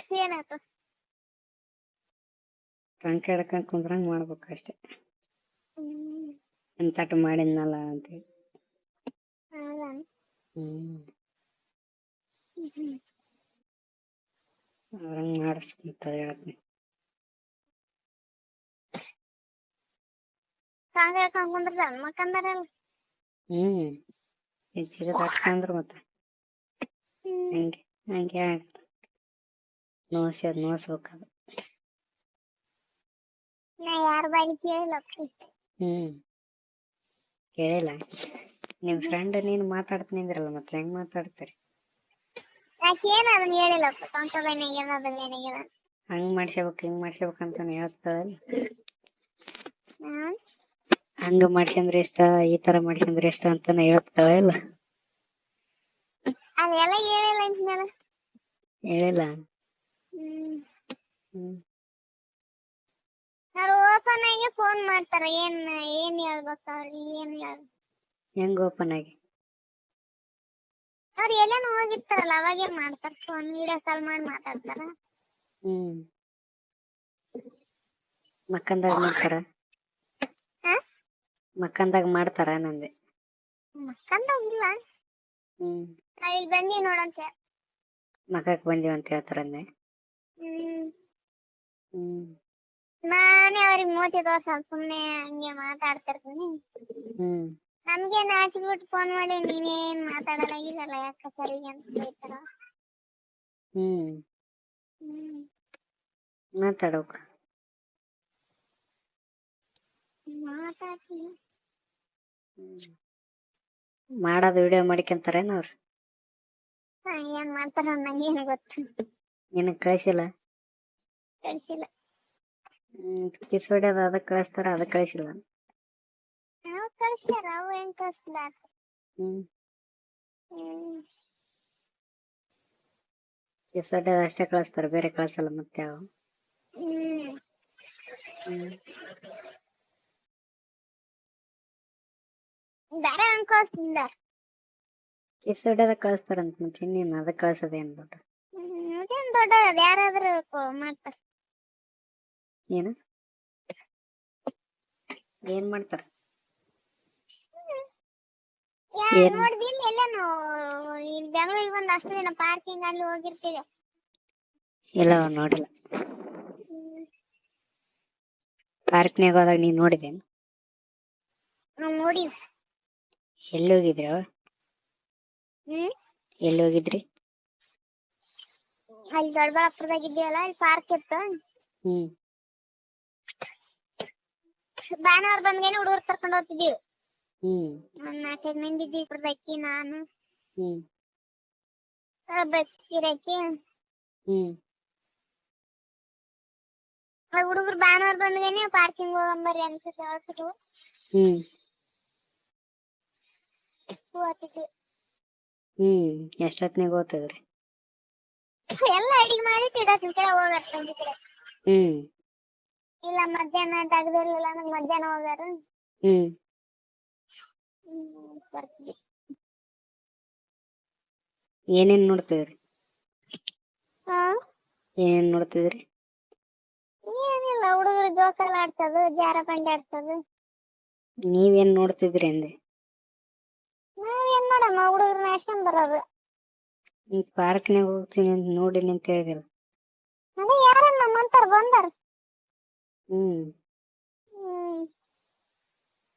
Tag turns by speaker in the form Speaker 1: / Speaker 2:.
Speaker 1: ಜಾಸ್ತಿ ಏನಾಯ್ತು?
Speaker 2: ಟಂಕ ಹಿಡ್ಕೊಂಡ್ ಕುಂದ್ರಂಗ್ ಮಾಡ್ಬೇಕು ಅಷ್ಟೇ.
Speaker 1: ಹ್ಮ್
Speaker 2: ಎಂತಟ ಮಾಡಿದ್ನಲ್ಲ ಅಂತ.
Speaker 1: ಹೌದಾ?
Speaker 2: ಅವ್ರಂಗ್ ಮಾಡಿಸ್ಕೊಂತ ಹೇಳ್ತೀನಿ.
Speaker 1: ಸಾಂಗ್ ಹೇಳ್ಕೊಂಡ್ ಕುಂದ್ರಲ್ಲ ಮಕ್ಕಂದಾರಲ್ಲ.
Speaker 2: ಹೆಚ್ಚಿಗೆ ತಟ್ಕೊಂಡ್ರು ಮತ್ತೆ ಹಂಗೆ ಹಂಗೆ ಆಗುತ್ತೆ. ನೋಸ್ಬೇಕದು.
Speaker 1: ನಾ ಯಾರ ಬಾಯಿ ಕೇಳಿಲ್ಲ.
Speaker 2: ಕೇಳಿಲ್ಲ. ನಿಮ್ ಫ್ರೆಂಡ್ ನೀನು ಮಾತಾಡ್ತೀನಿ ಅಂದ್ರಲ್ಲ, ಮತ್ತೆ ಹೆಂಗ್ ಮಾತಾಡ್ತೀರಿ?
Speaker 1: ಯಾಕೇನು ಅದನ್ನ ಹೇಳಿಲ್ಲ. ಸ್ವಂತದೇನಾಗ್ಯದ ಅದನ್ನೇನಾಗ್ಯದ
Speaker 2: ಹಂಗ್ ಮಾಡ್ಸ್ಬೇಕು ಹಿಂಗ್ ಮಾಡ್ಸ್ಬೇಕು ಅಂತಾನೆ ಹೇಳ್ತಾವಲ್ಲ. ಹಂಗ ಮಾಡ್ಸಂದ್ರೆ ಇಷ್ಟ, ಈ ತರ ಮಾಡ್ಸಂದ್ರೆ ಇಷ್ಟ ಅಂತಾನೆ ಹೇಳ್ತಾವಲ್ಲ.
Speaker 1: ಅದೆಲ್ಲ ಹೇಳಿಲ್ಲ ಅಂದ್ಮೇಲೆ
Speaker 2: ಹೇಳಿಲ್ಲ.
Speaker 1: ಅವ್ರು ಓಪನ್ ಆಗಿ ಫೋನ್ ಮಾಡ್ತಾರ. ಏನ್ ಹೇಳ್ಬೇಕು ಅವ್ರಿಗೆ, ಏನ್
Speaker 2: ಹೆಂಗ್ ಓಪನ್ ಆಗಿ?
Speaker 1: ಅವ್ರು ಎಲ್ಲೇನು ಹೋಗಿರ್ತಾರಲ್ಲ ಅವಾಗೇ ಮಾಡ್ತಾರ ಫೋನ್, ವಿಡಿಯೋ ಕಾಲ್ ಮಾಡಿ ಮಾತಾಡ್ತಾರ.
Speaker 2: ಮಕ್ಕಂದಾಗ ಮಾಡ್ತಾರ? ಮಕ್ಕಂದಾಗ ಮಾಡ್ತಾರ ನಂದೆ.
Speaker 1: ಮಕ್ಕಂದಾಗಿಲ್ಲ. ನಾವ್ ಇಲ್ಲಿ ಬಂದೀವಿ ನೋಡಂತ.
Speaker 2: ಮಕ್ಕಕ್ ಬಂದೀವಿ ಅಂತ ಹೇಳ್ತಾರ ಅಂದೆ.
Speaker 1: ನಾನೇ ಅವ್ರಿಗೆ ಮೋಟಿ ದೋಸ ಸುಮ್ಮನೆ ಹಂಗೆ ಮಾತಾಡ್ತಿರ್ತೀನಿ. ನಮ್ಗೆ ನಾಚಿಬಿಟ್ಟು ಫೋನ್ ಮಾಡಿ ನೀವೇನ್ ಮಾತಾಡಲ್ಲ ಇದಲ್ಲ ಯಾಕ ಸರಿಗೆ ಅಂತ ಹೇಳ್ತಾರ.
Speaker 2: ಮಾತಾಡೋಕ
Speaker 1: ಮಾತಾಡ್ತೀನಿ.
Speaker 2: ಮಾಡೋದು ವಿಡಿಯೋ ಮಾಡ್ಕೊಂತಾರೇನ ಅವ್ರು?
Speaker 1: ಏನ್ ಮಾಡ್ತಾರ ನಂಗೇನು ಗೊತ್ತು.
Speaker 2: ನಿನಗ್ ಕಳ್ಸಿಲ್ಲ?
Speaker 1: ಕಳ್ಸಿಲ್ಲ.
Speaker 2: ಕಿಸ್ ಹೊಡ್ಯೋದು ಅದಕ್ಕೆ ಕಳಿಸ್ತಾರ, ಅದಕ್ಕೆ ಕಳಿಸಿಲ್ಲ?
Speaker 1: ನಾವು ಕಳ್ಸ್ಯಾರ, ಅವು ಹೆಂಗ್ ಕಳ್ಸಿಲ್ಲ.
Speaker 2: ಕಿಸ್ ಹೊಡ್ಯೋದು ಅಷ್ಟೇ ಕಳಿಸ್ತಾರ, ಬೇರೆ ಕಳ್ಸಲ್ಲ ಮತ್ತೆ ಯಾವ?
Speaker 1: ಬೇರೆ ಹಂಗ್ ಕಳ್ಸಿಲ್ಲ.
Speaker 2: ಕಿಸ್ ಹೊಡ್ಯೋದ ಕಳಿಸ್ತಾರಂತ, ಮತ್ತೆ ಇನ್ನೇನು ಅದಕ್ಕೆ ಕಳ್ಸೋದೇನು ದೊಡ್ಡ?
Speaker 1: ಅದೇನ್ ದೊಡ್ಡ, ಯಾರಾದ್ರೂ ಮಾಡ್ತಾರ.
Speaker 2: ಏನು ಏನ್ ಮಾಡ್ತಾರ?
Speaker 1: ನೋಡಿದಿಲ್ಲ ಎಲ್ಲಾನು ಇಲ್ಲಿ ಬೆಂಗಳೂರಿಗೆ ಬಂದು ಅಷ್ಟು ದಿನ ಪಾರ್ಕಿಂಗ್ ಅಲ್ಲಿ ಹೋಗಿರ್ತೀವಿ.
Speaker 2: ಇಲ್ಲ ನೋಡಿಲ್ಲ. ಪಾರ್ಕ್ನಾಗ ಹೋದಾಗ ನೀನ್ ನೋಡಿದೇನು?
Speaker 1: ನೋಡಿ.
Speaker 2: ಎಲ್ಲಿ ಹೋಗಿದ್ರಿ? ಎಲ್ಲಿ ಹೋಗಿದ್ರಿ?
Speaker 1: ಅಲ್ಲಿ ದೊಡ್ಡಬಳ್ಳಾಪುರದಾಗ ಇದ್ದೀವಲ್ಲ, ಅಲ್ಲಿ ಪಾರ್ಕ್ ಇತ್ತು. ಭಾನುವಾರ ಬಂದ್ಗೇನೆ ಹುಡುಗರು ಕರ್ಕೊಂಡು ಹೋಗ್ತಿದ್ದೀವಿ. ಒಂದ್ 4-5 ಮಂದಿ ಇದ್ದೀವಿ. ಬಕ್ಕಿ, ನಾನು, ಬಕ್ಕಿರಕ್ಕಿ. ಹುಡುಗರು ಭಾನುವಾರ ಬಂದ್ಗೇನೆ ಪಾರ್ಕಿಂಗ್ ಹೋಗಂಬರ್ರಿ ಅನ್ಸುತ್ತೆ ಹೇಳ್ತಿದ್ರು.
Speaker 2: ಎಷ್ಟೊತ್ತಿನಾಗ ಹೋಗ್ತದ್ರಿ?
Speaker 1: ಎಲ್ಲ ಅಡಿಗೆ ಮಾಡಿ ತಿಡೋತಿನ ಕಡೆ ಹೋಗಾರ. ಇಲ್ಲ ಮಧ್ಯಾಹ್ನ ತೆಗ್ದಿರ್ಲಿಲ್ಲ ಅಂದ್ರೆ ಮಧ್ಯಾಹ್ನ ಹೋಗಾರ. ಬರ್ತೀವಿ.
Speaker 2: ಏನೇನ್ ನೋಡ್ತಿದ್ರಿ? ಏನೇನ್ ನೋಡ್ತಿದ್ರಿ?
Speaker 1: ಏನಿಲ್ಲ, ಹುಡುಗರು ಜೋಕಾಲ ಆಡ್ಸೋದು, ಜಾರ ಬಂಡಿ ಆಡ್ಸೋದು.
Speaker 2: ನೀವೇನ್ ನೋಡ್ತಿದ್ರಿ ಅಂದೆ?
Speaker 1: ನಾವೇನ್ ಮಾಡಮ್ಮ, ಹುಡುಗರನ್ನ ಅಷ್ಟೊಂದು ಬರೋದು.
Speaker 2: ಪಾರ್ಕ್ನಾಗ ಹೋಗ್ತೀನಿ ಅಂತ ನೋಡಿ ನಿಂತ ಹೇಳಿದಿಲ್ಲ.